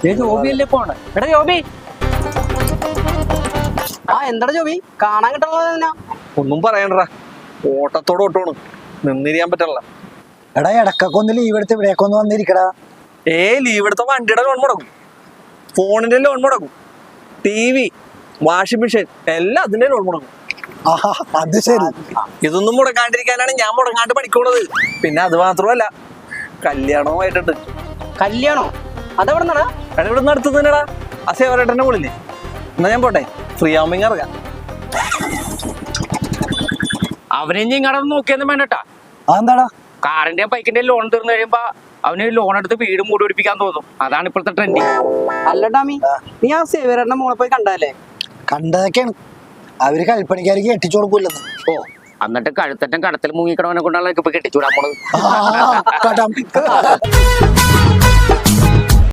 ജോബിയല്ലേ പോണ. എടാ ജോബി, എന്താ ജോബി കാണാൻ കിട്ടുള്ള? ഒന്നും പറയണ്ട, ഓട്ടത്തോടെ ഓട്ടമാണ്, നിന്നിരിക്കാൻ പറ്റല്ല. എടാ ഇടക്കൊക്കെ ഒന്ന് ലീവ് എടുത്ത് ഇവിടേക്ക് ഒന്ന് വന്നിരിക്കടാ. ലീവ് എടുത്ത വണ്ടിയുടെ ലോൺ മുടക്കും, ഫോണിന്റെ ലോൺ മുടക്കും, TV, വാഷിംഗ് മെഷീൻ എല്ലാം അതിന്റെ ലോൺ മുടക്കും. അത് ശരി. ഇതൊന്നും മുടക്കാണ്ടിരിക്കാനാണ് ഞാൻ മുടങ്ങാണ്ട് പഠിക്കണത്. പിന്നെ അത് മാത്രമല്ല, കല്യാണവുമായിട്ടുണ്ട്. കല്യാണോ? അതെവിടെ നിന്നാ? ഇവിടെ നിന്ന് അടുത്ത് തന്നെടാ, ആ സേവരേട്ടന്റെ മുകളില്. എന്നാ ഞാൻ പോട്ടെ, ഫ്രീ ആവുമ്പോ ഇറങ്ങാം. അവനെ ഇങ്ങടെ നോക്കിയൊന്നും വേണ്ടട്ടാ. അതെന്താടാ? കാറിന്റെ ബൈക്കിന്റെ ലോൺ തീർന്നു കഴിയുമ്പോ അവന് ലോൺ എടുത്ത് വീട് മൂടി പിടിപ്പിക്കാൻ തോന്നും. അതാണ് ഇപ്പോഴത്തെ ട്രെൻഡിങ്. അല്ല ടാമി, നീ ആ സേവരേട്ടന്റെ മോളെ പോയി കണ്ടല്ലേ? കണ്ടതൊക്കെയാണ്. അവര് കൽപ്പണിക്കാർക്ക് കെട്ടിച്ചു കൊടുക്കൂലെന്ന്. ഓ, എന്നിട്ട് കഴുത്തറ്റം കടത്തിൽ മുങ്ങിക്കടവനെ കൊണ്ടാണ് ഇപ്പൊ കെട്ടിച്ചൂടാൻ പോണത്.